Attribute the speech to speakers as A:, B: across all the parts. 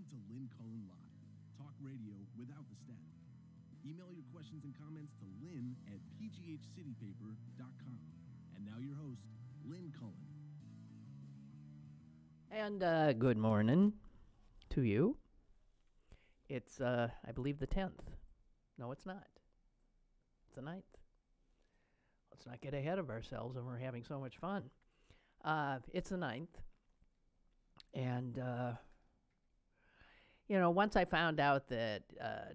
A: to Lynn Cullen Live, talk radio without the static. Email your questions and comments to Lynn at pghcitypaper.com. And now your host, Lynn Cullen.
B: And good morning to you. It's, I believe, the 10th. No, it's not. It's the 9th. Let's not get ahead of ourselves when we're having so much fun. It's the 9th. And, once I found out that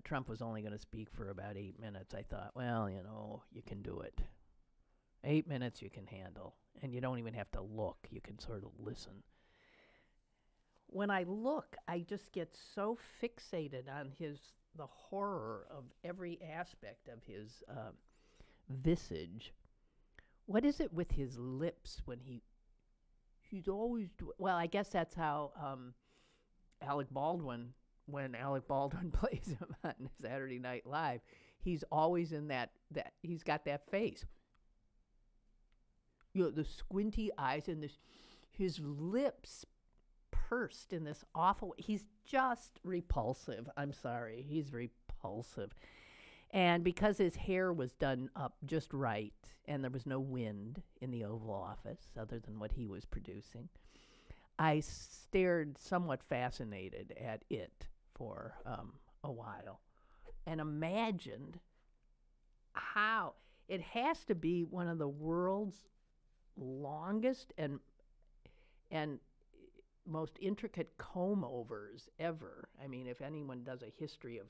B: Trump was only going to speak for about 8 minutes, I thought, well, you can do it. 8 minutes you can handle. And you don't even have to look. You can sort of listen. When I look, I just get so fixated on the horror of every aspect of his visage. What is it with his lips when he's always well, I guess that's how Alec Baldwin, when Alec Baldwin plays him on Saturday Night Live, he's always in that he's got that face. The squinty eyes and his lips pursed in this awful, he's just repulsive. I'm sorry, he's repulsive. And because his hair was done up just right and there was no wind in the Oval Office other than what he was producing, I stared somewhat fascinated at it for a while and imagined how it has to be one of the world's longest and most intricate comb-overs ever. I mean, if anyone does a history of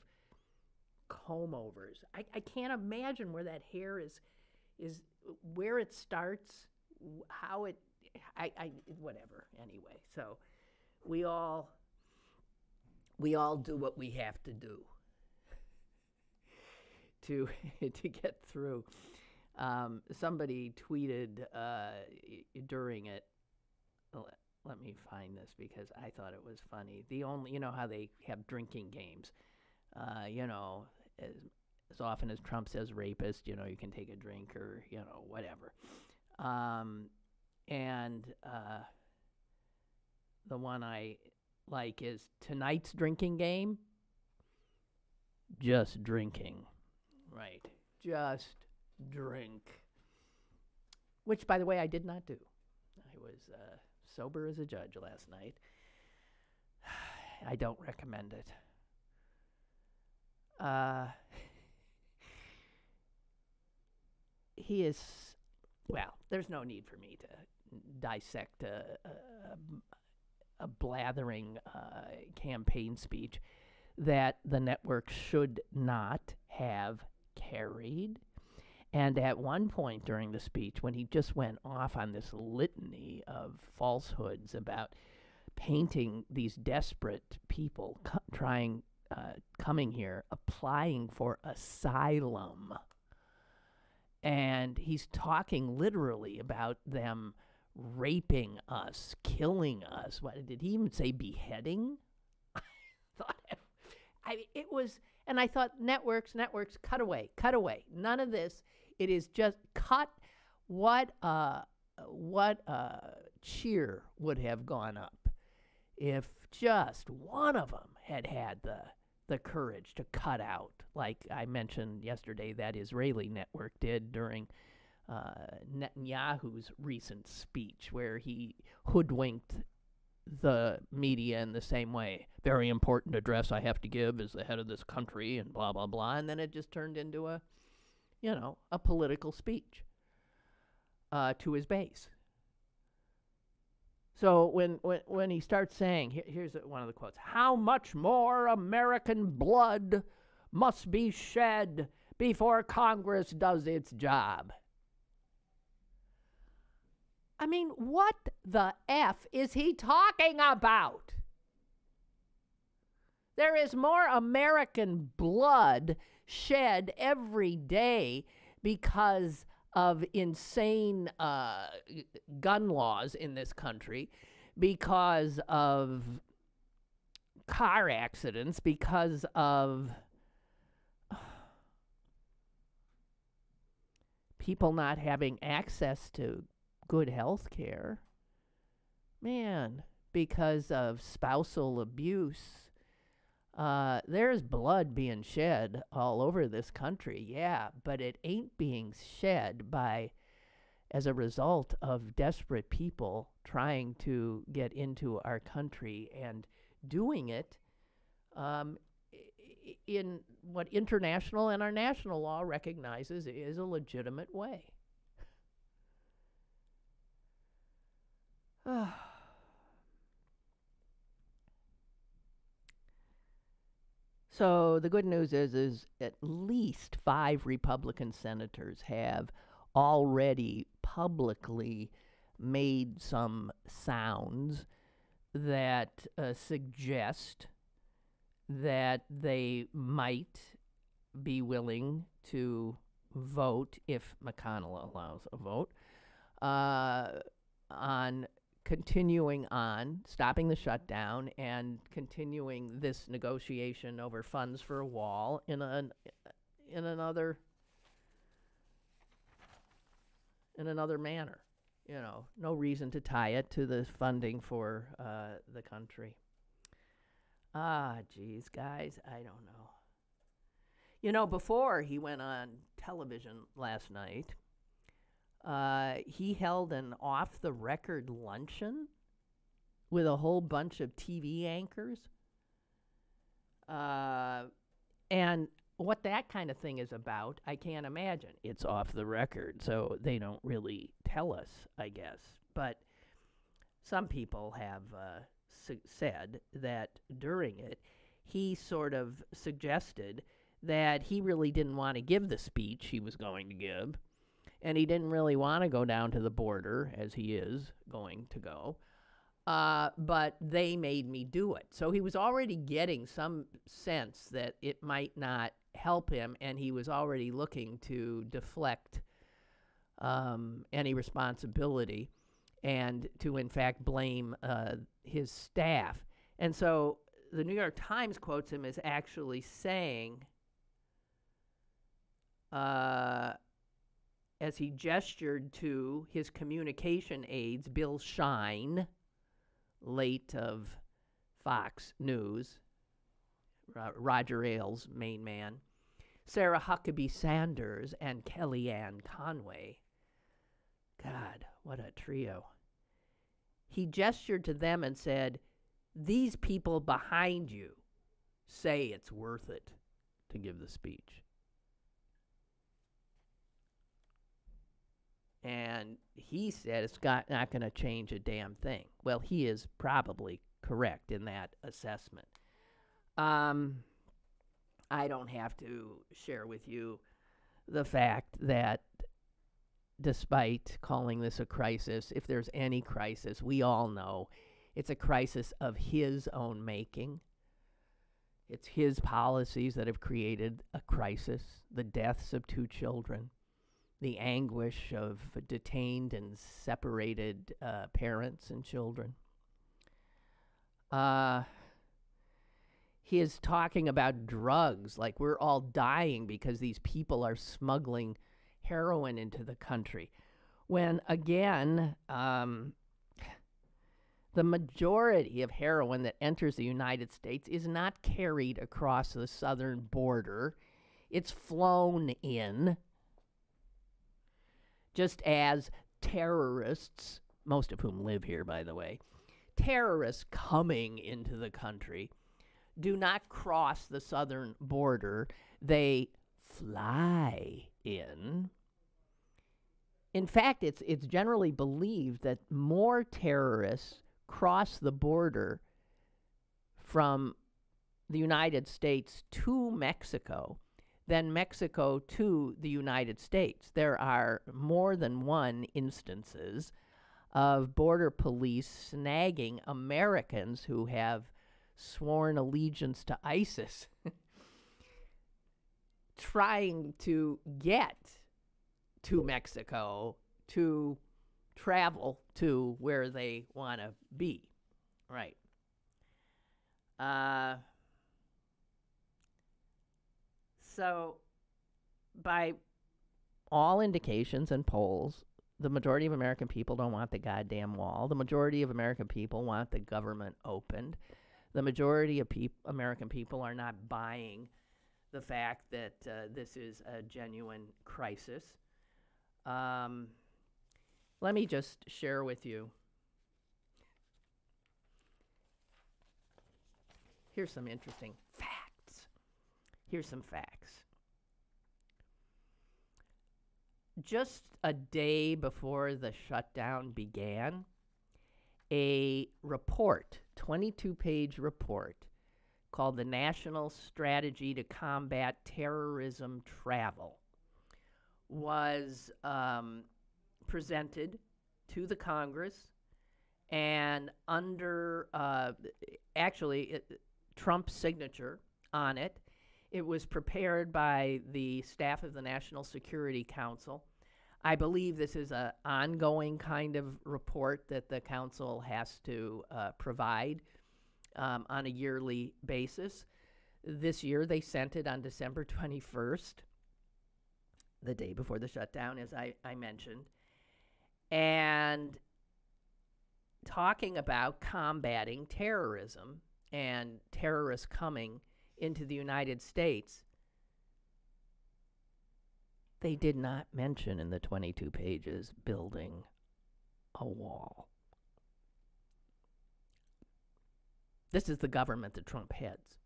B: comb-overs, I can't imagine where that hair is where it starts, how it, whatever. Anyway, so we all do what we have to do to get through. Somebody tweeted during it. Let me find this because I thought it was funny. How they have drinking games. As often as Trump says rapist, you can take a drink or, whatever. And the one I like is tonight's drinking game. Just drinking. Right. Just drink. Which, by the way, I did not do. I was sober as a judge last night. I don't recommend it. He is, well, there's no need for me to dissect a blathering campaign speech that the network should not have carried. And at one point during the speech, when he just went off on this litany of falsehoods about painting these desperate people coming here, applying for asylum, and he's talking literally about them raping us, killing us. What did he even say? Beheading? It was, and I thought networks, cut away. None of this. It is just cut. What cheer would have gone up if just one of them had the courage to cut out, like I mentioned yesterday, that Israeli network did during Netanyahu's recent speech, where he hoodwinked the media in the same way. Very important address I have to give as the head of this country, and blah, blah, blah. And then it just turned into a political speech to his base. So when he starts saying, here's one of the quotes, how much more American blood must be shed before Congress does its job? I mean, what the F is he talking about? There is more American blood shed every day because of insane gun laws in this country, because of car accidents, because of people not having access to good health care. Man, because of spousal abuse, There's blood being shed all over this country, yeah, but it ain't being shed as a result of desperate people trying to get into our country and doing it in what international and our national law recognizes is a legitimate way. So the good news is at least 5 Republican senators have already publicly made some sounds that suggest that they might be willing to vote, if McConnell allows a vote, on continuing on, stopping the shutdown, and continuing this negotiation over funds for a wall in another manner. You know, no reason to tie it to the funding for the country. Geez, guys, I don't know. You know, before he went on television last night, he held an off-the-record luncheon with a whole bunch of TV anchors. And what that kind of thing is about, I can't imagine. It's off the record, so they don't really tell us, I guess. But some people have said that during it, he sort of suggested that he really didn't want to give the speech he was going to give, and he didn't really want to go down to the border, as he is going to go, but they made me do it. So he was already getting some sense that it might not help him, and he was already looking to deflect any responsibility and to, in fact, blame his staff. And so the New York Times quotes him as actually saying, as he gestured to his communication aides, Bill Shine, late of Fox News, Roger Ailes' main man, Sarah Huckabee Sanders, and Kellyanne Conway. God, what a trio. He gestured to them and said, "These people behind you say it's worth it to give the speech." And he said it's not going to change a damn thing. Well, he is probably correct in that assessment. I don't have to share with you the fact that despite calling this a crisis, if there's any crisis, we all know it's a crisis of his own making. It's his policies that have created a crisis, the deaths of 2 children, the anguish of detained and separated parents and children. He is talking about drugs, like we're all dying because these people are smuggling heroin into the country. When, again, the majority of heroin that enters the United States is not carried across the southern border. It's flown in, just as terrorists, most of whom live here, by the way, terrorists coming into the country do not cross the southern border. They fly in. In fact, it's generally believed that more terrorists cross the border from the United States to Mexico than Mexico to the United States. There are more than one instances of border police snagging Americans who have sworn allegiance to ISIS trying to get to Mexico to travel to where they want to be. Right. So, by all indications and polls, the majority of American people don't want the goddamn wall. The majority of American people want the government opened. The majority of American people are not buying the fact that this is a genuine crisis. Let me just share with you. Here's some interesting facts. Here's some facts. Just a day before the shutdown began, a report, 22-page report, called the National Strategy to Combat Terrorism Travel was presented to the Congress, and under Trump's signature on it. It was prepared by the staff of the National Security Council. I believe this is an ongoing kind of report that the council has to provide on a yearly basis. This year they sent it on December 21st, the day before the shutdown, as I mentioned, and talking about combating terrorism and terrorists coming into the United States. They did not mention in the 22 pages building a wall. This is the government that Trump heads.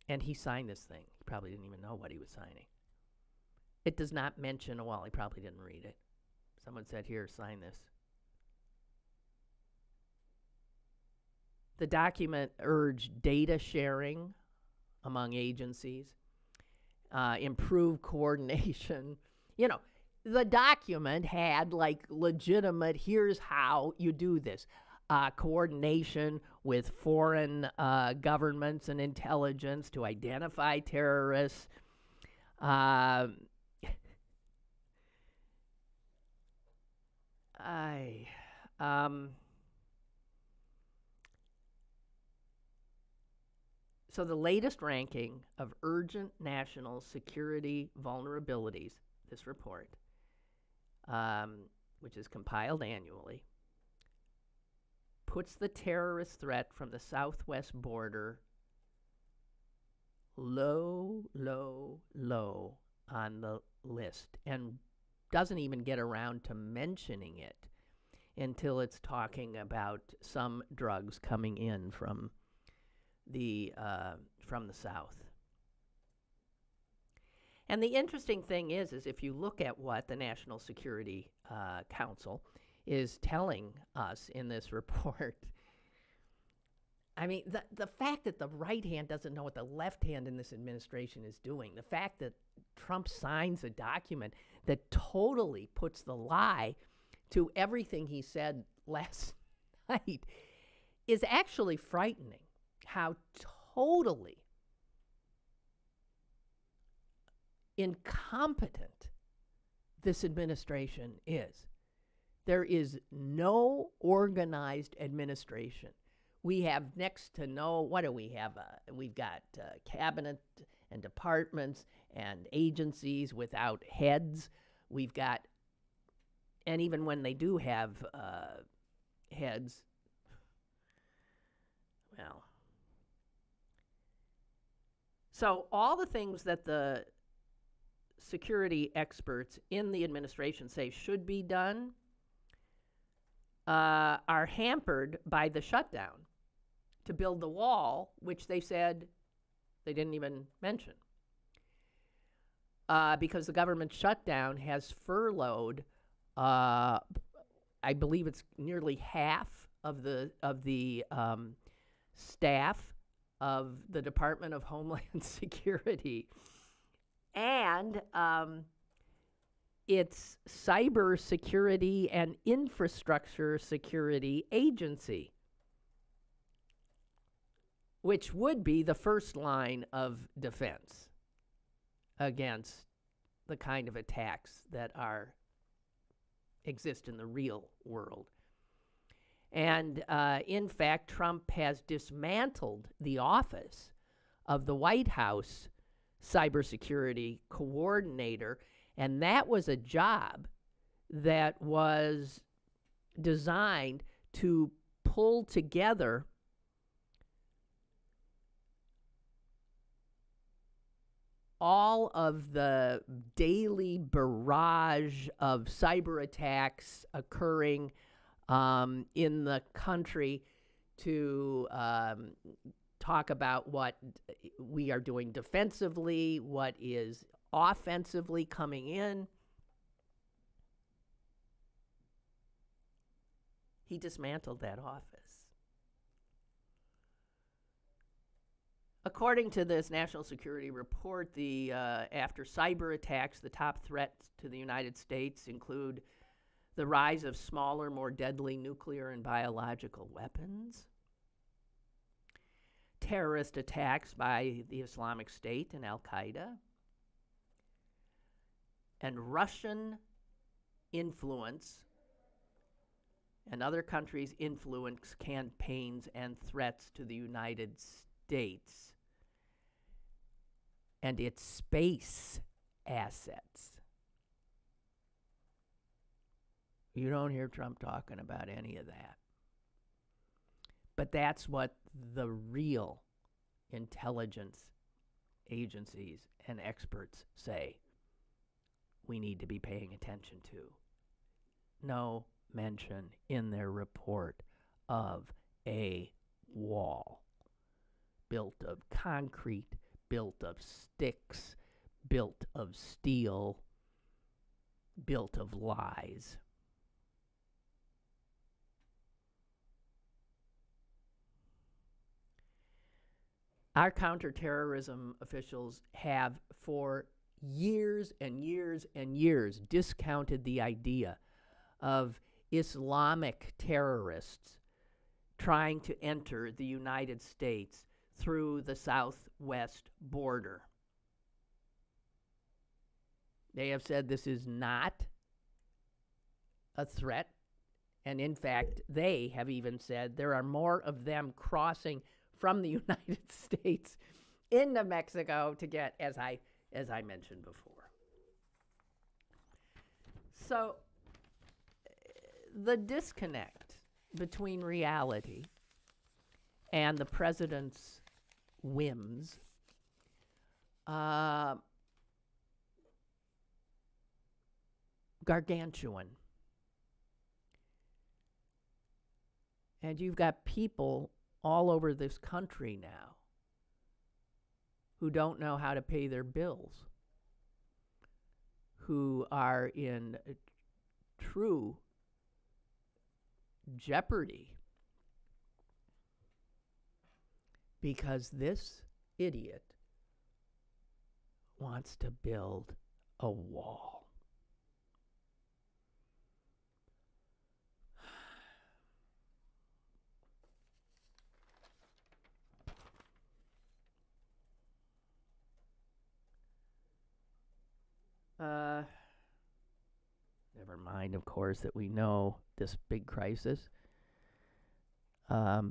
B: And he signed this thing. He probably didn't even know what he was signing. It does not mention a wall. He probably didn't read it. Someone said, here, sign this. The document urged data sharing among agencies, improved coordination. You know, the document had like legitimate, here's how you do this. Coordination with foreign governments and intelligence to identify terrorists. So the latest ranking of urgent national security vulnerabilities, this report, which is compiled annually, puts the terrorist threat from the southwest border low, low, low on the list, and doesn't even get around to mentioning it until it's talking about some drugs coming in from the south. And the interesting thing is if you look at what the National Security Council is telling us in this report, I mean, the fact that the right hand doesn't know what the left hand in this administration is doing, the fact that Trump signs a document that totally puts the lie to everything he said last night is actually frightening. How totally incompetent this administration is. There is no organized administration. We have next to no, what do we have? We've got cabinet and departments and agencies without heads. We've got, and even when they do have heads, well. So all the things that the security experts in the administration say should be done are hampered by the shutdown to build the wall, which they said they didn't even mention. Because the government shutdown has furloughed, I believe it's nearly half of the staff of the Department of Homeland Security, and its cybersecurity and infrastructure security agency, which would be the first line of defense against the kind of attacks that exist in the real world. And in fact, Trump has dismantled the office of the White House cybersecurity coordinator, and that was a job that was designed to pull together all of the daily barrage of cyber attacks occurring in the country to talk about what we are doing defensively, what is offensively coming in. He dismantled that office. According to this national security report, after cyber attacks, the top threats to the United States include the rise of smaller, more deadly nuclear and biological weapons, terrorist attacks by the Islamic State and Al-Qaeda, and Russian influence and other countries' influence campaigns and threats to the United States and its space assets. You don't hear Trump talking about any of that. But that's what the real intelligence agencies and experts say we need to be paying attention to. No mention in their report of a wall built of concrete, built of sticks, built of steel, built of lies. Our counterterrorism officials have for years and years and years discounted the idea of Islamic terrorists trying to enter the United States through the southwest border. They have said this is not a threat, and in fact, they have even said there are more of them crossing from the United States into Mexico to get, as I mentioned before. So the disconnect between reality and the president's whims gargantuan. And you've got people all over this country now who don't know how to pay their bills, who are in true jeopardy because this idiot wants to build a wall. Never mind, of course, that we know this big crisis.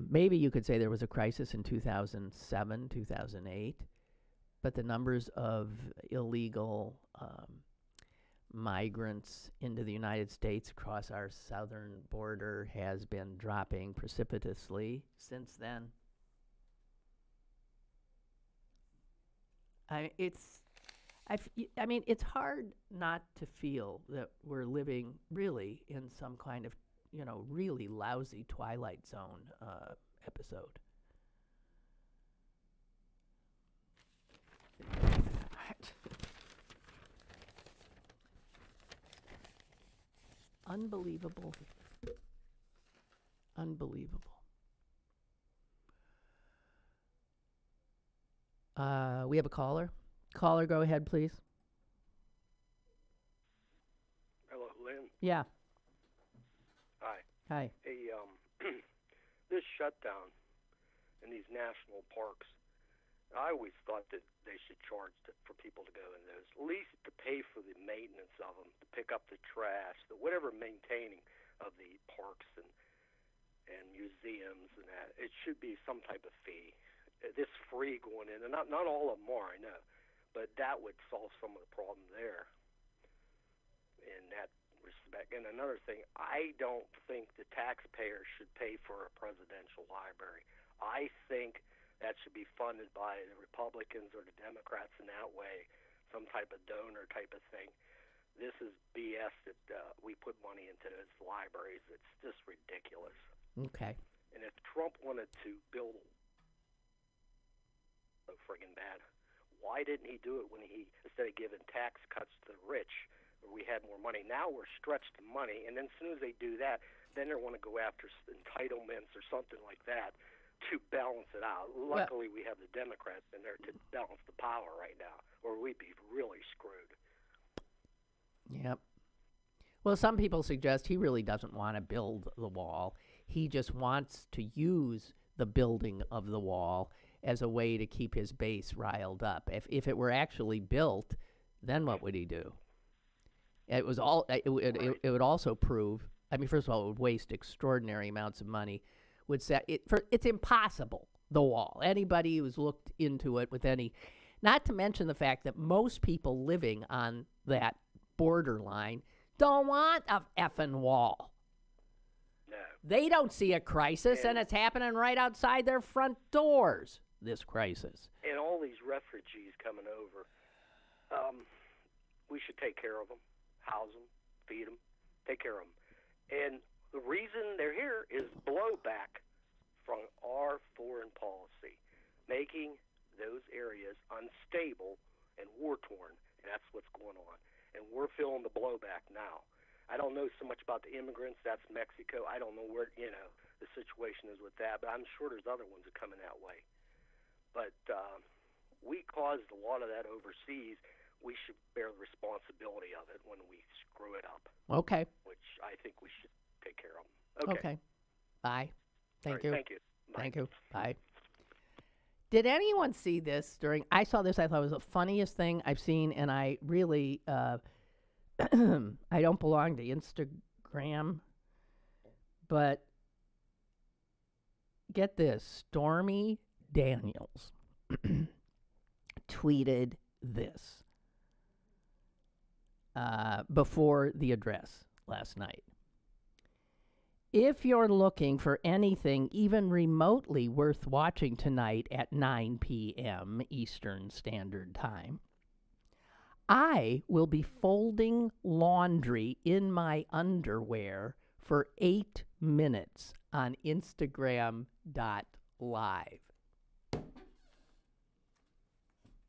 B: Maybe you could say there was a crisis in 2007, 2008, but the numbers of illegal migrants into the United States across our southern border has been dropping precipitously since then. It's hard not to feel that we're living really in some kind of, really lousy Twilight Zone episode. Unbelievable. Unbelievable. We have a caller. Caller, go ahead, please.
C: Hello, Lynn.
B: Yeah.
C: Hi.
B: Hi.
C: Hey, this shutdown in these national parks, I always thought that they should charge for people to go in those, at least to pay for the maintenance of them, to pick up the trash, whatever maintaining of the parks and museums and that. It should be some type of fee. This free going in, and not all of them are, I know. But that would solve some of the problem there in that respect. And another thing, I don't think the taxpayers should pay for a presidential library. I think that should be funded by the Republicans or the Democrats in that way, some type of donor type of thing. This is BS that we put money into those libraries. It's just ridiculous.
B: Okay.
C: And if Trump wanted to build so friggin' bad, why didn't he do it when he, instead of giving tax cuts to the rich, where we had more money? Now we're stretched to money, and then as soon as they do that, then they want to go after entitlements or something like that to balance it out. Luckily, we have the Democrats in there to balance the power right now, or we'd be really screwed.
B: Yep. Well, some people suggest he really doesn't want to build the wall. He just wants to use the building of the wall as a way to keep his base riled up. If it were actually built, then what would he do? It would also prove. I mean, first of all, it would waste extraordinary amounts of money. It's impossible, the wall. Anybody who's looked into it with any, not to mention the fact that most people living on that borderline don't want a effing wall.
C: No.
B: They don't see a crisis, and it's happening right outside their front doors, this crisis.
C: And all these refugees coming over, we should take care of them, house them, feed them, take care of them. And the reason they're here is blowback from our foreign policy, making those areas unstable and war-torn, and that's what's going on. And we're feeling the blowback now. I don't know so much about the immigrants. That's Mexico. I don't know where, the situation is with that, but I'm sure there's other ones that are coming that way. But we caused a lot of that overseas. We should bear the responsibility of it when we screw it up.
B: Okay.
C: Which I think we should take care of them.
B: Okay. Bye. Thank you.
C: Thank you. Bye.
B: Thank you. Bye. Did anyone see this I saw this, I thought it was the funniest thing I've seen, and I really, I don't belong to Instagram, but get this, Stormy Daniels tweeted this before the address last night. If you're looking for anything even remotely worth watching tonight at 9 p.m. Eastern Standard Time, I will be folding laundry in my underwear for 8 minutes on Instagram.live.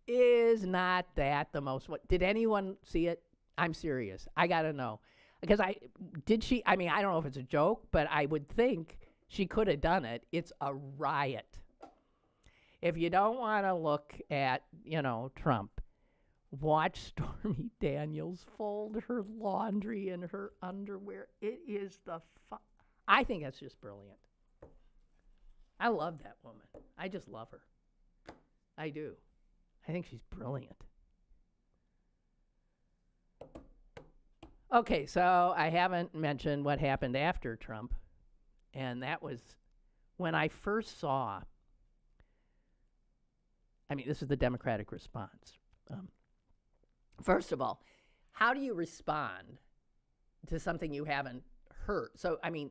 B: Is not that the most... Did anyone see it? I'm serious. I got to know. Because I don't know if it's a joke, but I would think she could have done it. It's a riot. If you don't want to look at, Trump, watch Stormy Daniels fold her laundry in her underwear. It is I think that's just brilliant. I love that woman. I just love her. I do. I think she's brilliant. Okay, so I haven't mentioned what happened after Trump, and that was when I first saw, this is the Democratic response. First of all, how do you respond to something you haven't heard? So, I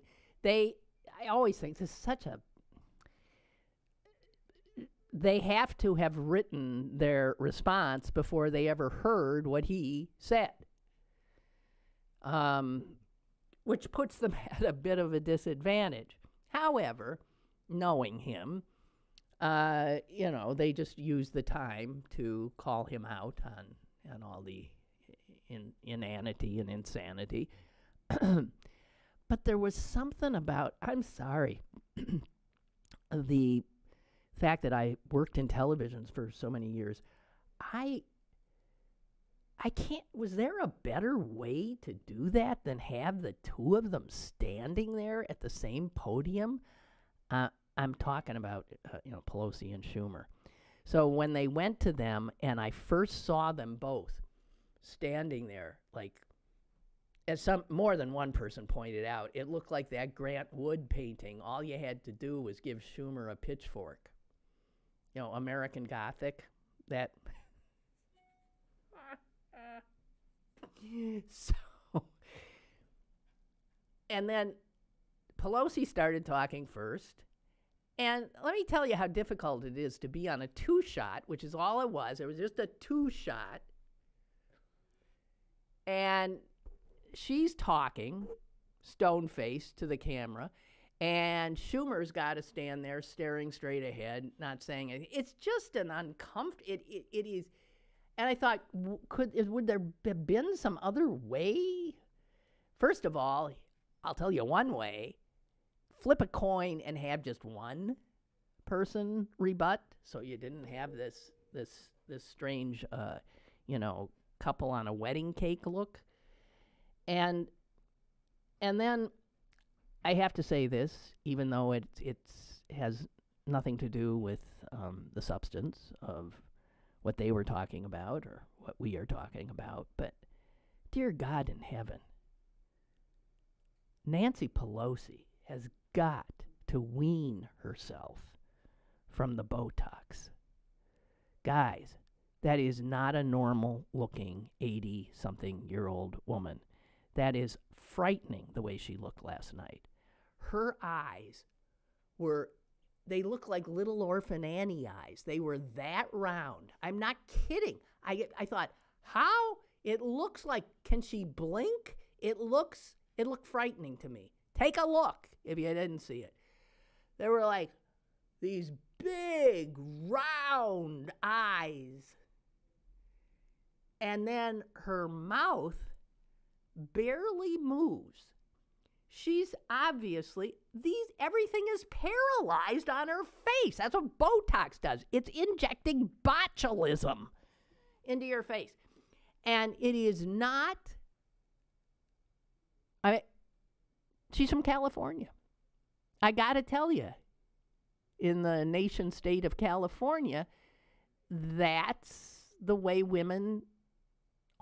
B: always think this is they have to have written their response before they ever heard what he said. Which puts them at a bit of a disadvantage. However, knowing him, they just use the time to call him out on all the inanity and insanity. But there was something about, I'm sorry, the fact that I worked in television for so many years, I can't, was there a better way to do that than have the two of them standing there at the same podium? I'm talking about, Pelosi and Schumer. So when they went to them and I first saw them both standing there, as more than one person pointed out, it looked like that Grant Wood painting. All you had to do was give Schumer a pitchfork. American Gothic, that... So, and then Pelosi started talking first, And let me tell you how difficult it is to be on a 2-shot, which is all it was. It was just a 2-shot. And she's talking, stone-faced, to the camera. And Schumer's got to stand there staring straight ahead, not saying anything. It's just an uncomfortable, it is. And I thought, would there have been some other way? First of all, I'll tell you one way. Flip a coin and have just one person rebut, so you didn't have this strange, couple on a wedding cake look. And then I have to say this, even though it has nothing to do with the substance of what they were talking about or what we are talking about, but dear God in heaven, Nancy Pelosi has got to wean herself from the Botox. Guys, that is not a normal-looking 80-something-year-old woman. That is frightening the way she looked last night. Her eyes they look like little orphan Annie eyes. They were that round. I'm not kidding. I thought, how? It looks like, can she blink? It looked frightening to me. Take a look if you didn't see it. There were like these big, round eyes. And then her mouth barely moves. She's obviously, everything is paralyzed on her face. That's what Botox does. It's injecting botulism into your face. And it is not, she's from California. I got to tell you, in the nation state of California, that's the way women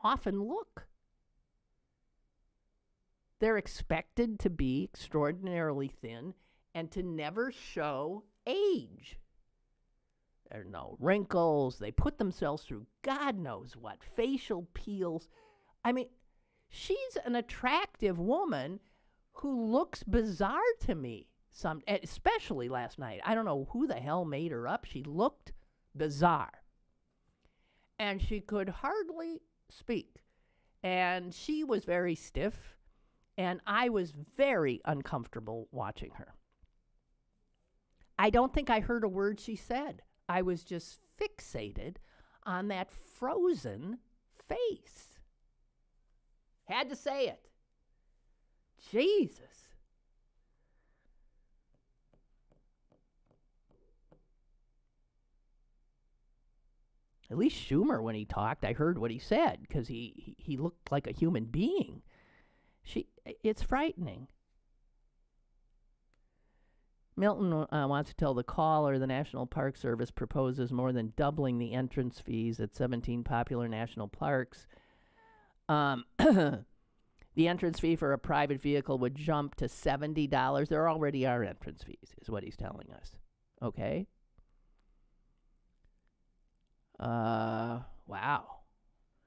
B: often look. They're expected to be extraordinarily thin and to never show age. There are no wrinkles. They put themselves through God knows what, facial peels. I mean, she's an attractive woman who looks bizarre to me, especially last night. I don't know who the hell made her up. She looked bizarre. And she could hardly speak. And she was very stiff. And I was very uncomfortable watching her. I don't think I heard a word she said. I was just fixated on that frozen face. Had to say it. Jesus. At least Schumer, when he talked, I heard what he said because he looked like a human being. It's frightening. Milton wants to tell the caller the National Park Service proposes more than doubling the entrance fees at 17 popular national parks. The entrance fee for a private vehicle would jump to $70. There already are entrance fees, is what he's telling us. Okay? Wow.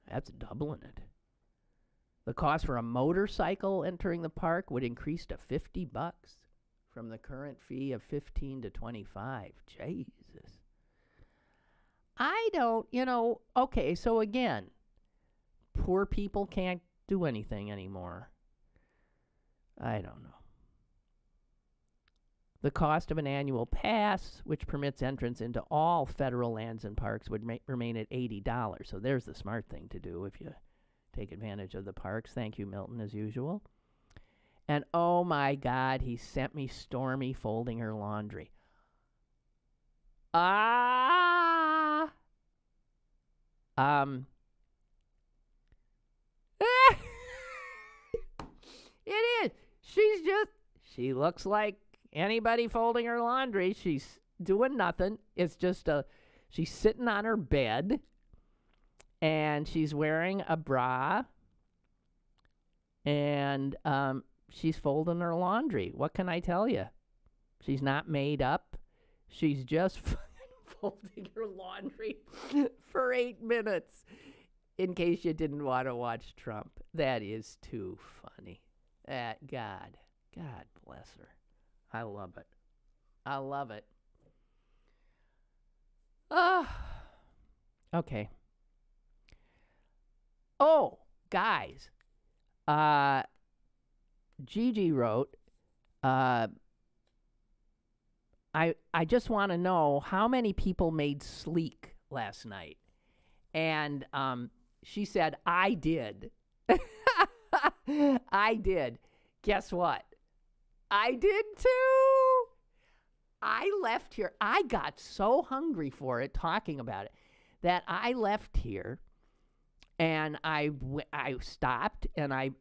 B: That's doubling it. The cost for a motorcycle entering the park would increase to $50 from the current fee of $15 to $25. Jesus. I don't, okay, so again, poor people can't do anything anymore. I don't know. The cost of an annual pass, which permits entrance into all federal lands and parks, would remain at $80. So there's the smart thing to do if you take advantage of the parks. Thank you, Milton, as usual. And oh my God, he sent me Stormy folding her laundry. It is. She looks like anybody folding her laundry. She's doing nothing. It's just she's sitting on her bed. And she's wearing a bra, and she's folding her laundry. What can I tell you? She's not made up. She's just folding her laundry for 8 minutes, in case you didn't want to watch Trump. That is too funny. God bless her. I love it. I love it. Okay. Oh, guys. Gigi wrote, I just want to know how many people made Sleek last night. And she said, I did. I did. Guess what? I did too. I left here. I got so hungry for it, talking about it, that I left here and I stopped and I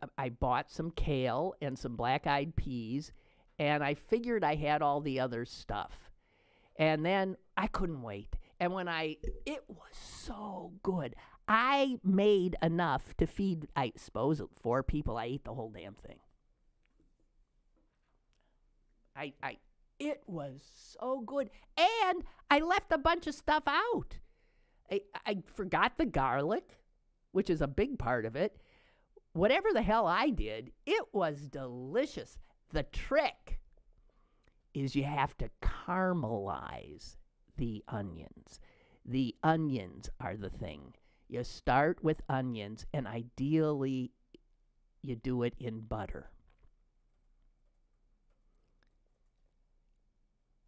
B: bought some kale and some black-eyed peas, and I figured I had all the other stuff. And then I couldn't wait. And it was so good. I made enough to feed, I suppose, 4 people. I ate the whole damn thing. It was so good. And I left a bunch of stuff out. I forgot the garlic, which is a big part of it. Whatever the hell I did, it was delicious. The trick is you have to caramelize the onions. The onions are the thing. You start with onions, and ideally you do it in butter.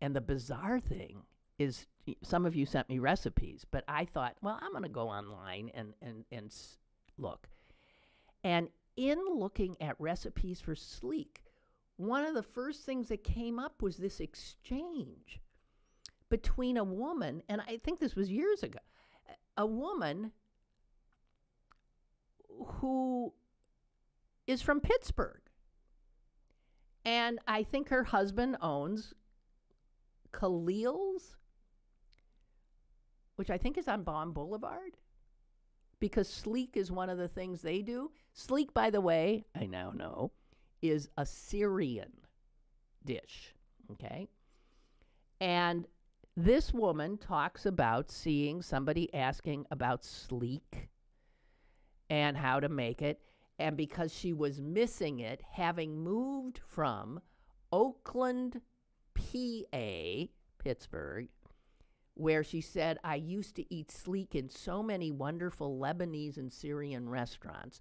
B: And the bizarre thing is, some of you sent me recipes, but I thought, well, I'm going to go online and look. And in looking at recipes for Sleek, one of the first things that came up was this exchange between a woman, and I think this was years ago, a woman who is from Pittsburgh. And I think her husband owns Khalil's, which I think is on Baum Boulevard, because Sleek is one of the things they do. Sleek, by the way, I now know, is a Syrian dish, okay? And this woman talks about seeing somebody asking about Sleek and how to make it, and because she was missing it, having moved from Oakland, PA, Pittsburgh, where she said, I used to eat Sleek in so many wonderful Lebanese and Syrian restaurants.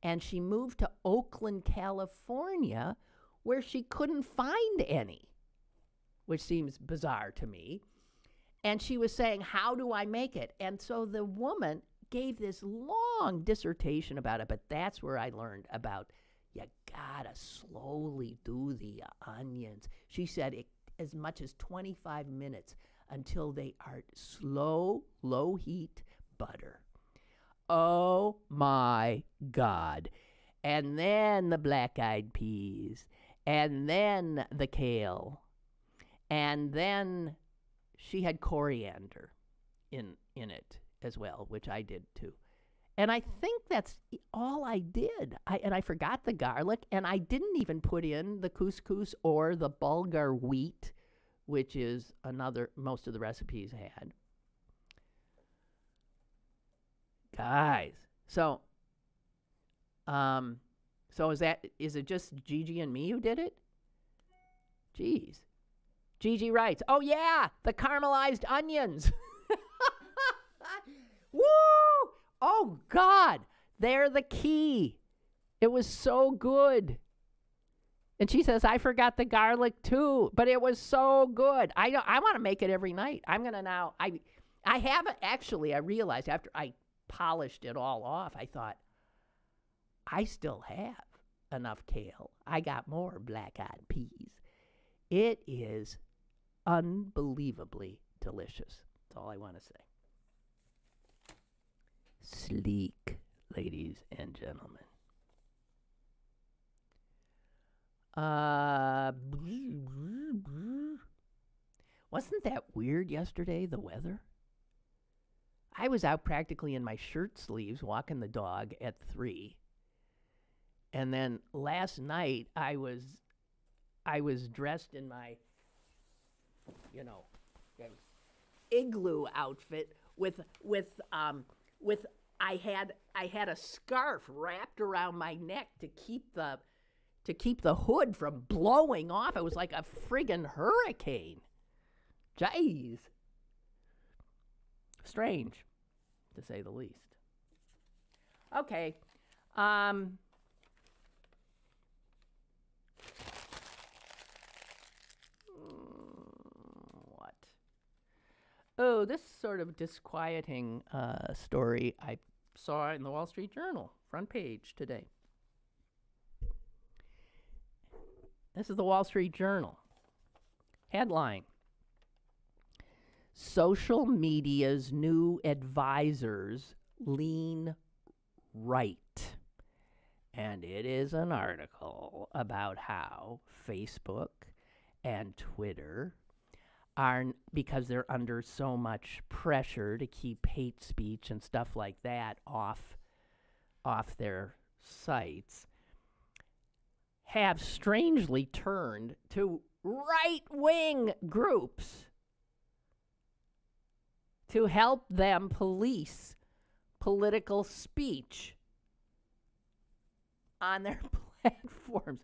B: And she moved to Oakland, California, where she couldn't find any, which seems bizarre to me. And she was saying, how do I make it? And so the woman gave this long dissertation about it, but that's where I learned about you gotta slowly do the onions. She said as much as 25 minutes until they are slow, low heat butter. Oh my God. And then the black-eyed peas, and then the kale, and then she had coriander in it as well, which I did too. And I think that's all I did. I forgot the garlic, and I didn't even put in the couscous or the bulgur wheat, which is another, most of the recipes had. Guys, so is it just Gigi and me who did it? Jeez. Gigi writes, oh yeah, the caramelized onions. Woo! Oh, God, they're the key. It was so good. And she says, I forgot the garlic too, but it was so good. I want to make it every night. I'm going to now, I haven't actually, I realized after I polished it all off, I thought, I still have enough kale. I got more black-eyed peas. It is unbelievably delicious. That's all I want to say. Sleek, ladies and gentlemen. Wasn't that weird yesterday, the weather? I was out practically in my shirt sleeves walking the dog at 3. And then last night I was dressed in my, igloo outfit with I had a scarf wrapped around my neck to keep the hood from blowing off. It was like a friggin' hurricane. Jeez. strange, to say the least. Okay. What? Oh, this sort of disquieting story I saw in the Wall Street Journal, front page today. This is the Wall Street Journal. Headline: Social media's new advisors lean right. And it is an article about how Facebook and Twitter are, because they're under so much pressure to keep hate speech and stuff like that off their sites, have strangely turned to right-wing groups to help them police political speech on their platforms.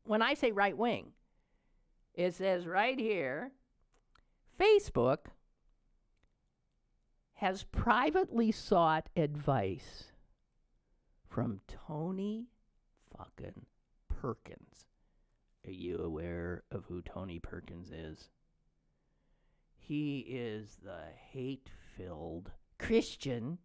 B: When I say right-wing, it says right here, Facebook has privately sought advice from Tony fucking Perkins. Are you aware of who Tony Perkins is? He is the hate-filled Christian.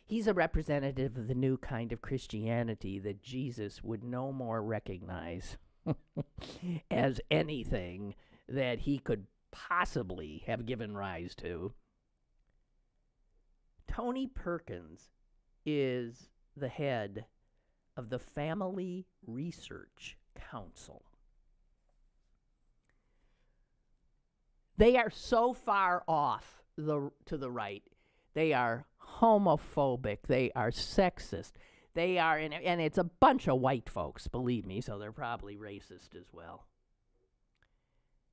B: He's a representative of the new kind of Christianity that Jesus would no more recognize as anything that he could possibly have given rise to. Tony Perkins is the head of the Family Research Council. They are so far off to the right. They are homophobic. They are sexist. They are, and it's a bunch of white folks, believe me, so they're probably racist as well.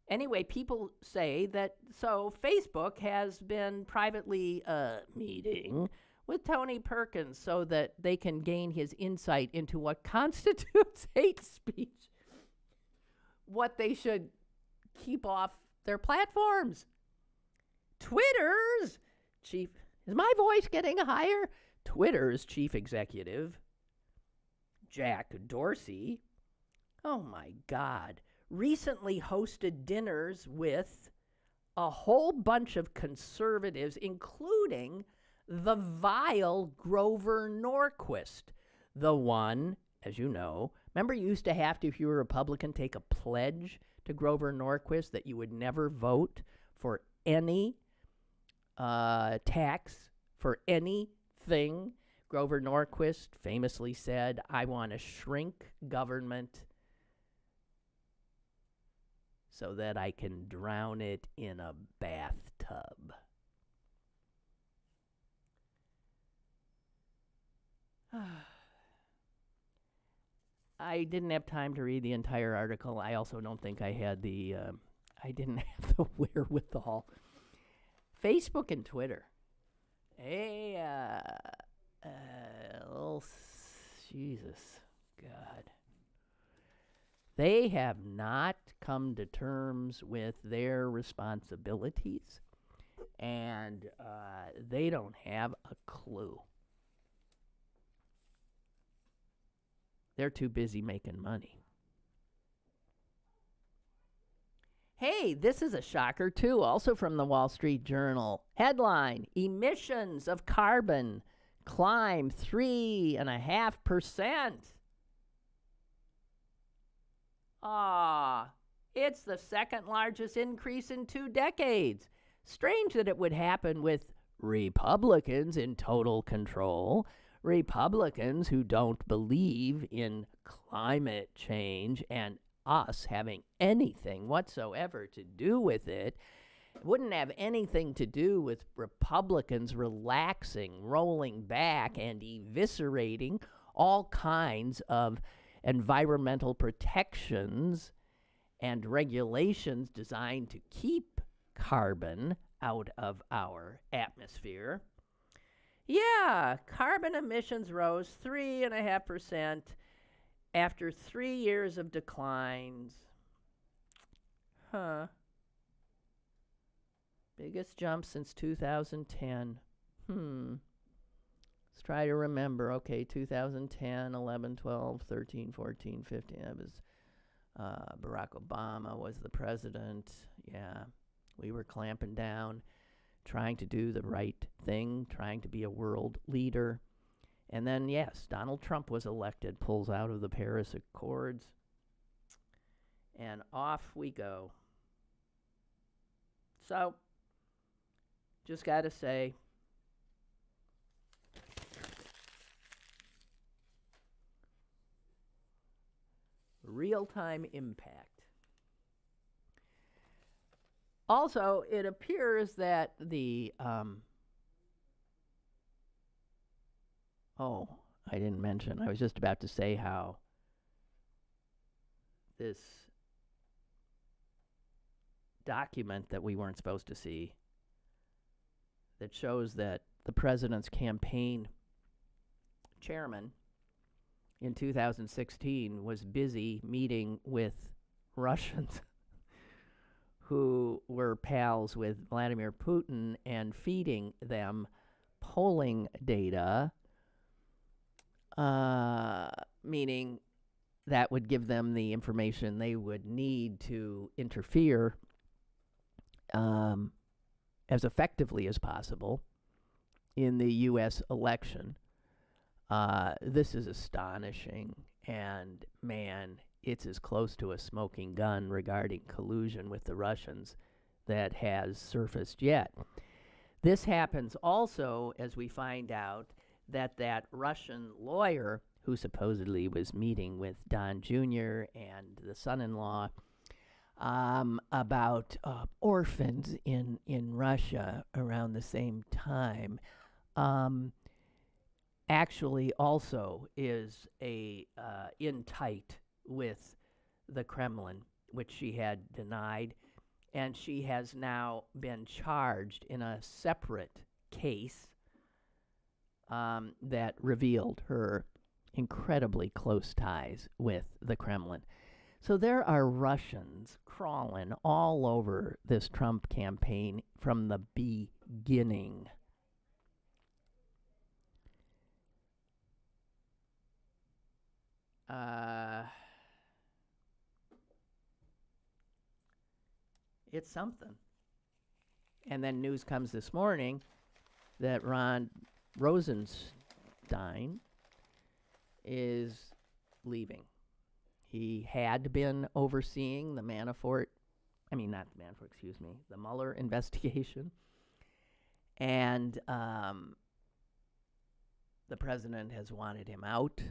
B: Anyway, people say that, so Facebook has been privately meeting with Tony Perkins so that they can gain his insight into what constitutes hate speech, what they should keep off their platforms. Twitter's chief, is my voice getting higher? Twitter's chief executive, Jack Dorsey, oh my God, recently hosted dinners with a whole bunch of conservatives, including the vile Grover Norquist, the one, as you know, remember you used to have to, if you were a Republican, take a pledge to Grover Norquist that you would never vote for any tax for anything. Grover Norquist famously said, I want to shrink government so that I can drown it in a bathtub. I didn't have time to read the entire article. I also don't think I had I didn't have the wherewithal. Facebook and Twitter. Jesus, God. They have not come to terms with their responsibilities, and they don't have a clue. They're too busy making money. Hey, this is a shocker, too, also from the Wall Street Journal. Headline, emissions of carbon climb 3.5%. It's the second largest increase in 2 decades. Strange that it would happen with Republicans in total control. Republicans who don't believe in climate change and us having anything whatsoever to do with it. It wouldn't have anything to do with Republicans relaxing, rolling back, and eviscerating all kinds of environmental protections and regulations designed to keep carbon out of our atmosphere. Yeah, carbon emissions rose 3.5% after 3 years of declines. Biggest jump since 2010. Let's try to remember. Okay, 2010, 11, 12, 13, 14, 15. That was Barack Obama was the president. Yeah, we were clamping down, trying to do the right thing, trying to be a world leader. And then, yes, Donald Trump was elected, pulls out of the Paris Accords, and off we go. So, just got to say, real-time impact. Also, it appears that the I didn't mention. I was just about to say how this document that we weren't supposed to see that shows that the president's campaign chairman in 2016 was busy meeting with Russians who were pals with Vladimir Putin and feeding them polling data, meaning that would give them the information they would need to interfere as effectively as possible in the U.S. election. This is astonishing, and man, it's as close to a smoking gun regarding collusion with the Russians that has surfaced yet. This happens also as we find out that Russian lawyer who supposedly was meeting with Don Jr. and the son-in-law about orphans in Russia around the same time actually also is in tight with the Kremlin, which she had denied, and she has now been charged in a separate case that revealed her incredibly close ties with the Kremlin. So there are Russians crawling all over this Trump campaign from the beginning. It's something. And then news comes this morning that Ron Rosenstein is leaving. He had been overseeing the Mueller investigation. And the president has wanted him out,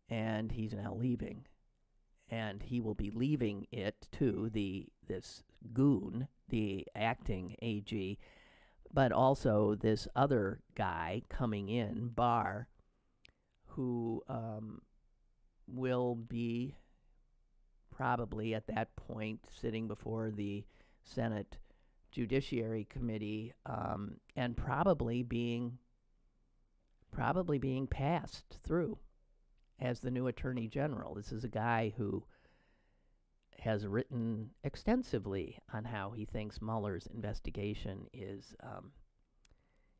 B: and he's now leaving. And he will be leaving it to this goon, the acting AG, but also this other guy coming in, Barr, who will be probably at that point sitting before the Senate Judiciary Committee and probably being passed through as the new Attorney General. This is a guy who has written extensively on how he thinks Mueller's investigation is,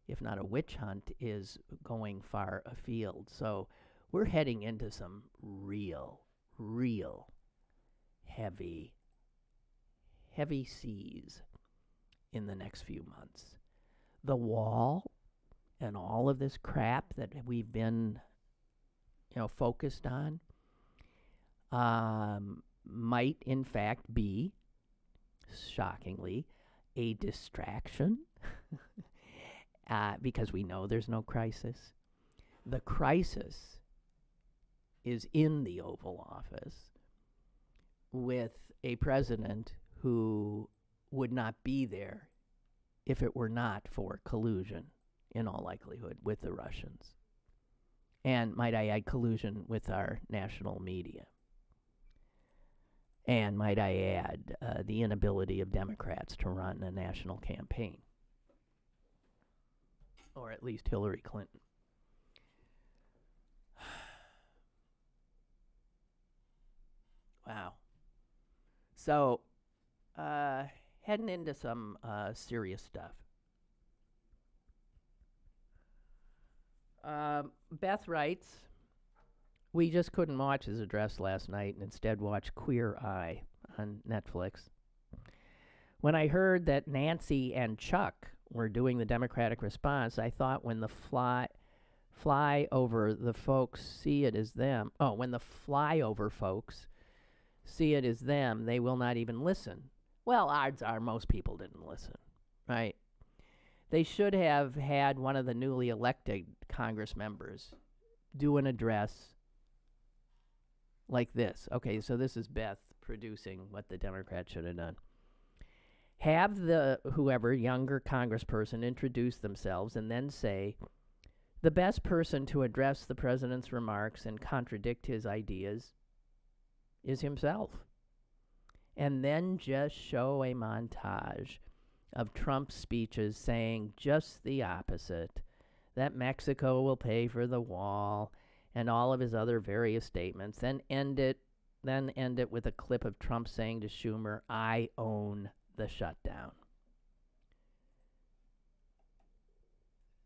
B: if not a witch hunt, is going far afield. So we're heading into some real heavy seas in the next few months. The wall and all of this crap that we've been focused on might in fact be, shockingly, a distraction because we know there's no crisis. The crisis is in the Oval Office with a president who would not be there if it were not for collusion, in all likelihood, with the Russians. And might I add, collusion with our national media. And might I add, the inability of Democrats to run a national campaign. Or at least Hillary Clinton. Wow. So, heading into some serious stuff. Beth writes, we just couldn't watch his address last night and instead watched Queer Eye on Netflix. When I heard that Nancy and Chuck were doing the Democratic response, I thought when the flyover the folks see it as them. Oh, when the flyover folks see it as them, they will not even listen. Well, odds are most people didn't listen, right? They should have had one of the newly elected Congress members do an address like this. Okay, so this is Beth producing what the Democrats should have done. Have the whoever younger congressperson introduce themselves and then say, the best person to address the president's remarks and contradict his ideas is himself. And then just show a montage of Trump's speeches saying just the opposite, that Mexico will pay for the wall, and all of his other various statements. Then end it with a clip of Trump saying to Schumer, I own the shutdown.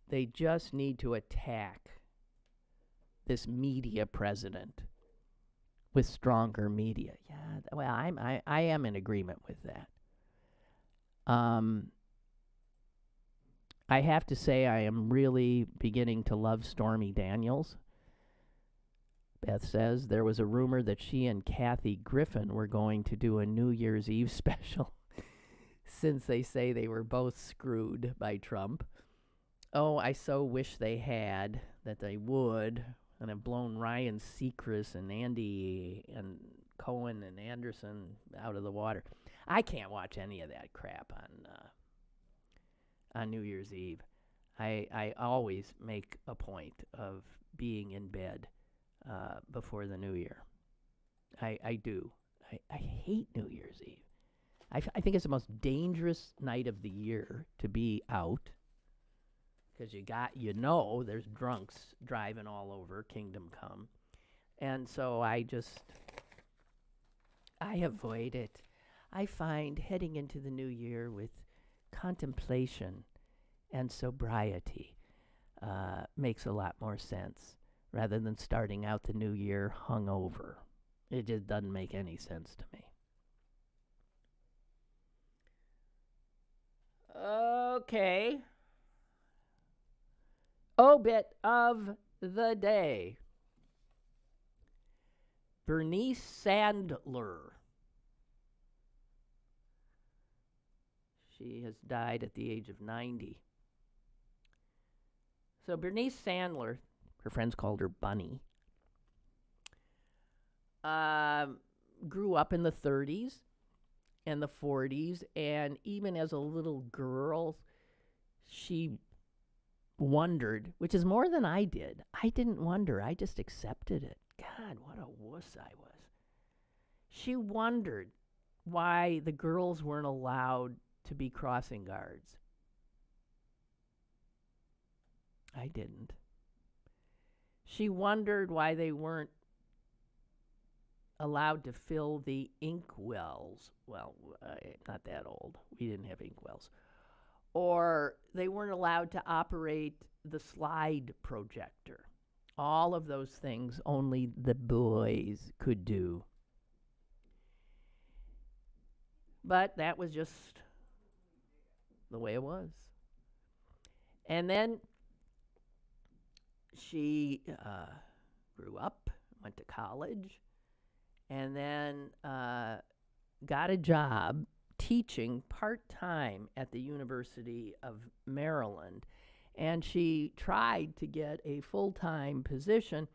B: They just need to attack this media president with stronger media. Yeah, well, I am in agreement with that. I have to say I am really beginning to love Stormy Daniels. Beth says there was a rumor that she and Kathy Griffin were going to do a New Year's Eve special since they say they were both screwed by Trump. Oh, I so wish they had, that they would, and have blown Ryan Seacrest and Andy and Cohen and Anderson out of the water. I can't watch any of that crap on New Year's Eve. I always make a point of being in bed before the New Year. I do. I hate New Year's Eve. I think it's the most dangerous night of the year to be out, because there's drunks driving all over Kingdom Come. And so I avoid it. I find heading into the new year with contemplation and sobriety makes a lot more sense, rather than starting out the new year hungover. It just doesn't make any sense to me. Okay. Obit of the day. Bernice Sandler. She has died at the age of 90. So Bernice Sandler, her friends called her Bunny, grew up in the 30s and the 40s, and even as a little girl, she wondered, which is more than I did. I didn't wonder, I just accepted it. God, what a wuss I was. She wondered why the girls weren't allowed to be crossing guards. I didn't. She wondered why they weren't allowed to fill the ink wells. Well, not that old. We didn't have ink wells. Or they weren't allowed to operate the slide projector. All of those things only the boys could do. But that was just the way it was. And then she grew up, went to college, and then got a job teaching part-time at the University of Maryland. And she tried to get a full-time position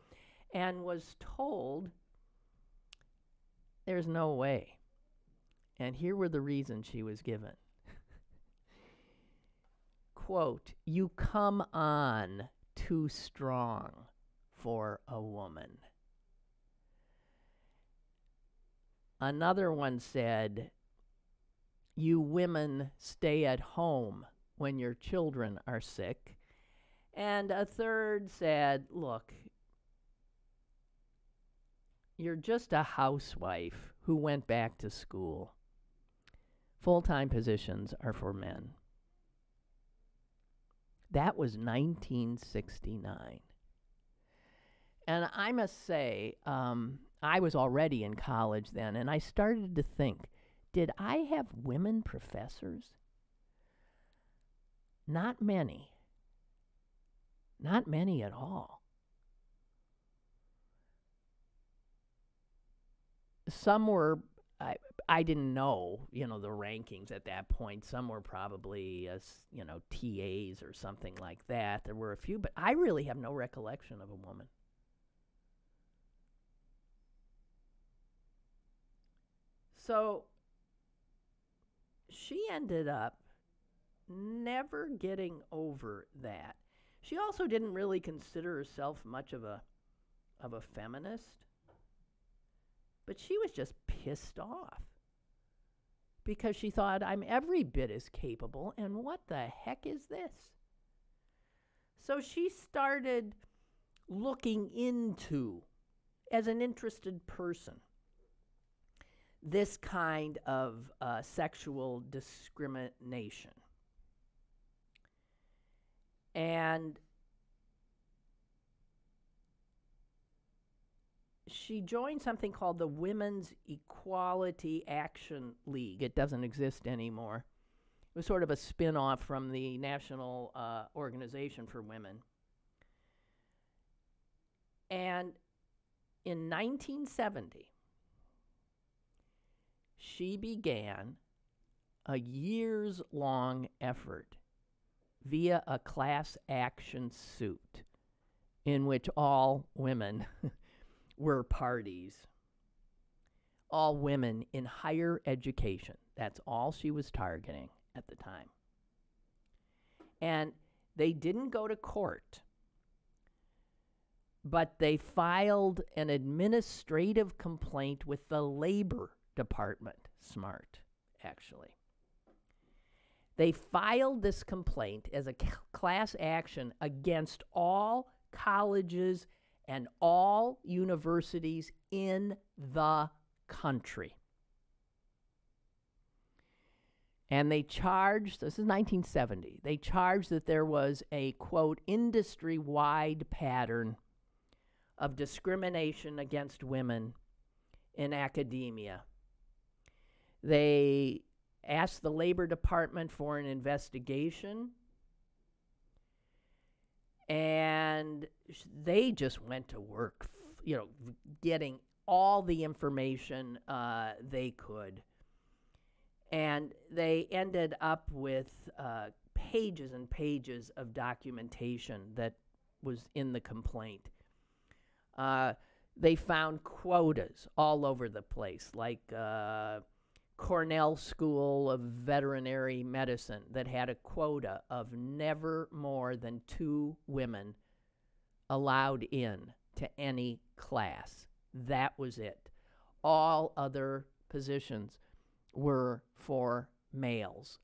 B: and was told there's no way. And here were the reasons she was given. Quote, you come on too strong for a woman. Another one said, you women stay at home when your children are sick. And a third said, look, you're just a housewife who went back to school. Full-time positions are for men. That was 1969. And I must say, I was already in college then, and I started to think, did I have women professors? Not many. Not many at all. Some were, I didn't know, the rankings at that point. Some were probably, TAs or something like that. There were a few, but I really have no recollection of a woman. So she ended up never getting over that. She also didn't really consider herself much of a feminist, but she was just pissed off because she thought, I'm every bit as capable, and what the heck is this? So she started looking into, as an interested person, this kind of sexual discrimination. And she joined something called the Women's Equality Action League. It doesn't exist anymore. It was sort of a spin-off from the National Organization for Women. And in 1970, she began a years-long effort via a class action suit in which all women were parties. All women in higher education. That's all she was targeting at the time. And they didn't go to court, but they filed an administrative complaint with the Labor Department. Smart, actually. They filed this complaint as a class action against all colleges and all universities in the country. And they charged, this is 1970, they charged that there was a, quote, industry-wide pattern of discrimination against women in academia. They asked the Labor Department for an investigation, and they just went to work, getting all the information they could. And they ended up with pages and pages of documentation that was in the complaint. They found quotas all over the place, like Cornell School of Veterinary Medicine that had a quota of never more than 2 women allowed in to any class. That was it. All other positions were for males.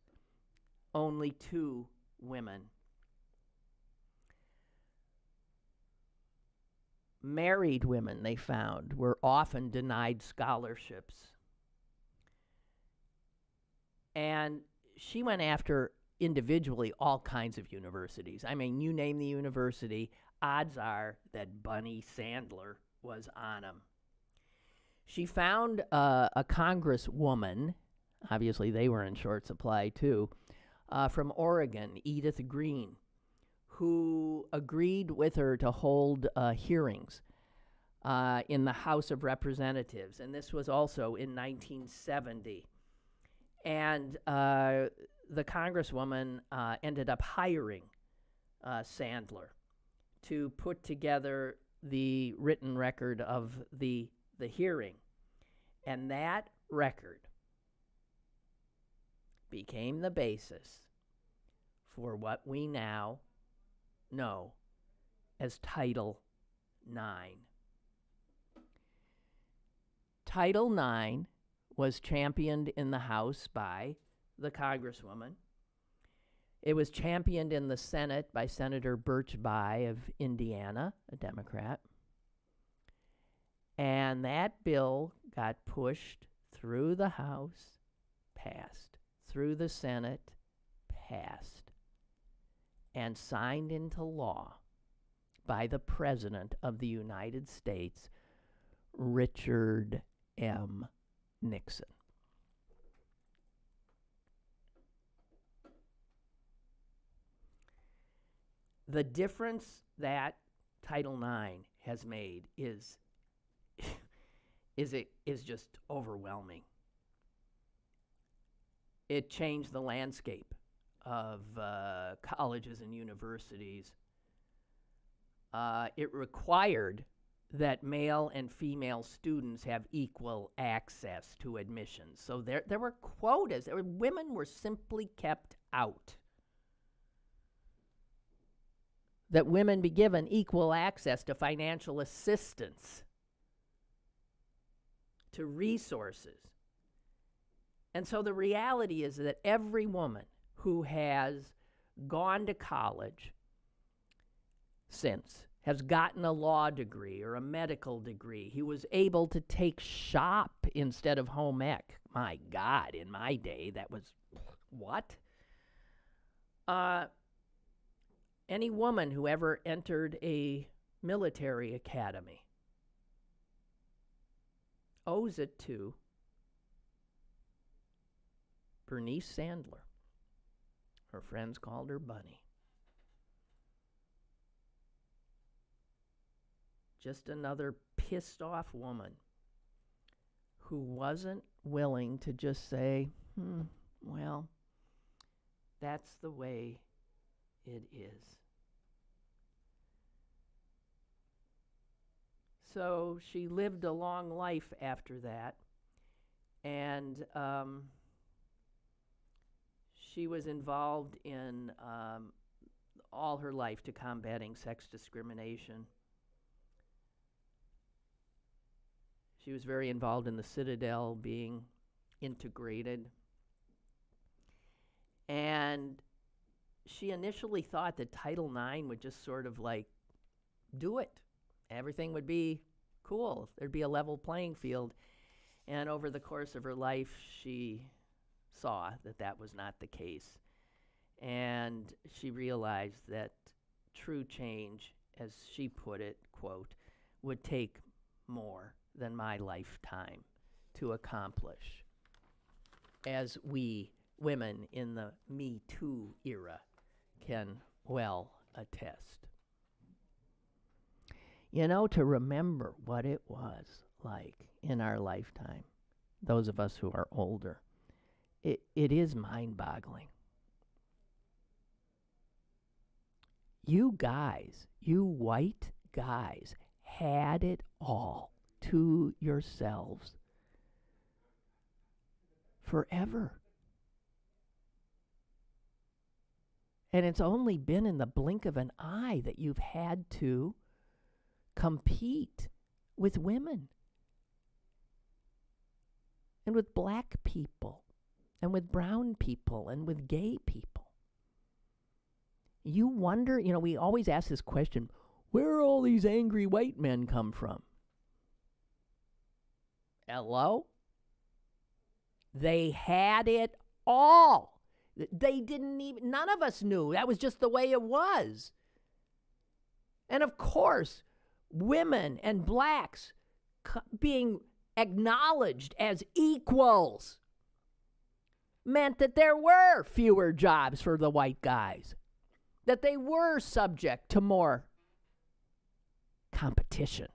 B: Only 2 women. Married women, they found, were often denied scholarships. And she went after individually all kinds of universities. I mean, you name the university, odds are that Bunny Sandler was on them. She found a congresswoman, obviously they were in short supply too, from Oregon, Edith Green, who agreed with her to hold hearings in the House of Representatives. And this was also in 1970. And the congresswoman ended up hiring Sandler to put together the written record of the hearing. And that record became the basis for what we now know as Title IX. Title IX was championed in the House by the Congresswoman. It was championed in the Senate by Senator Birch Bayh of Indiana, a Democrat. And that bill got pushed through the House, passed, through the Senate, passed, and signed into law by the President of the United States, Richard M. Nixon. The difference that Title IX has made is just overwhelming. It changed the landscape of colleges and universities. It required that male and female students have equal access to admissions. So there were quotas. Women were simply kept out. That women be given equal access to financial assistance, to resources. And so the reality is that every woman who has gone to college since has gotten a law degree or a medical degree, he was able to take shop instead of home ec. My God, in my day, that was what? Any woman who ever entered a military academy owes it to Bernice Sandler. Her friends called her Bunny. Just another pissed off woman who wasn't willing to just say, well, that's the way it is. So she lived a long life after that, and she was involved in all her life to combating sex discrimination. She was very involved in the Citadel being integrated. And she initially thought that Title IX would just sort of like do it. Everything would be cool. There'd be a level playing field. And over the course of her life, she saw that that was not the case. And she realized that true change, as she put it, quote, would take more than my lifetime to accomplish, as we women in the Me Too era can well attest. You know, to remember what it was like in our lifetime, those of us who are older, it is mind-boggling. You guys, you white guys, had it all to yourselves forever. And it's only been in the blink of an eye that you've had to compete with women and with black people and with brown people and with gay people. You wonder, you know, we always ask this question, where are all these angry white men come from? Hello? They had it all. They didn't even, none of us knew. That was just the way it was. And of course, women and blacks being acknowledged as equals meant that there were fewer jobs for the white guys, that they were subject to more competition.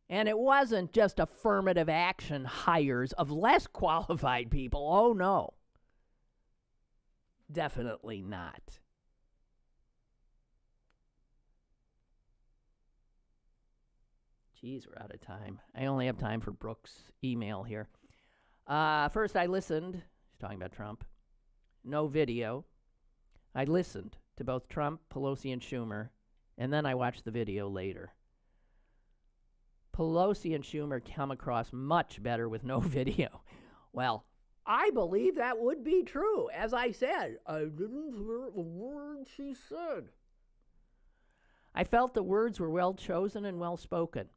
B: And it wasn't just affirmative action hires of less qualified people. Oh, no. Definitely not. Geez, we're out of time. I only have time for Brooks' email here. First, I listened. She's talking about Trump. No video. I listened to both Trump, Pelosi, and Schumer, and then I watched the video later. Pelosi and Schumer come across much better with no video. Well, I believe that would be true. As I said, I didn't hear a word she said. I felt the words were well chosen and well spoken.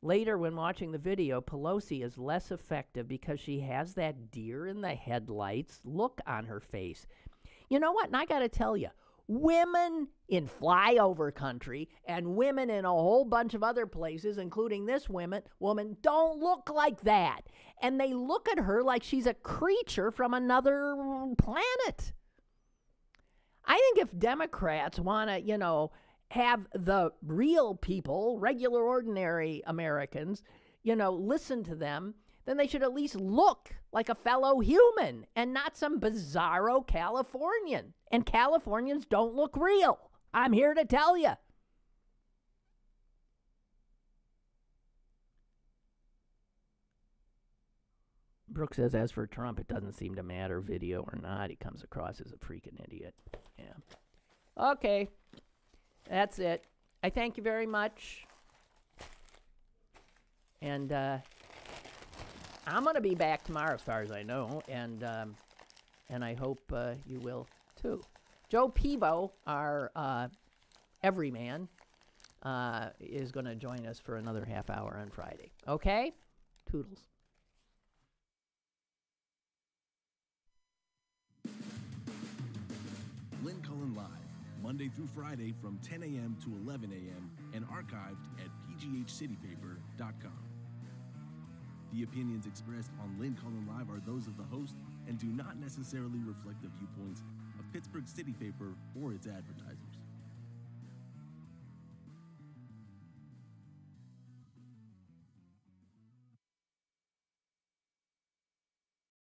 B: Later, when watching the video, Pelosi is less effective because she has that deer in the headlights look on her face. You know what? And I got to tell you, women in flyover country and women in a whole bunch of other places, including this woman, don't look like that. And they look at her like she's a creature from another planet. I think if Democrats want to, have the real people, regular, ordinary Americans, listen to them, then they should at least look like a fellow human and not some bizarro Californian. And Californians don't look real. I'm here to tell you. Brooke says, as for Trump, it doesn't seem to matter, video or not. He comes across as a freaking idiot. Yeah. Okay. That's it. I thank you very much. And I'm going to be back tomorrow, as far as I know, and I hope you will too. Joe Pivo, our everyman, is going to join us for another half hour on Friday. Okay? Toodles.
A: Lynn Cullen Live, Monday through Friday from 10 a.m. to 11 a.m. and archived at pghcitypaper.com. The opinions expressed on Lynn Cullen Live are those of the host and do not necessarily reflect the viewpoints of Pittsburgh City Paper or its advertisers.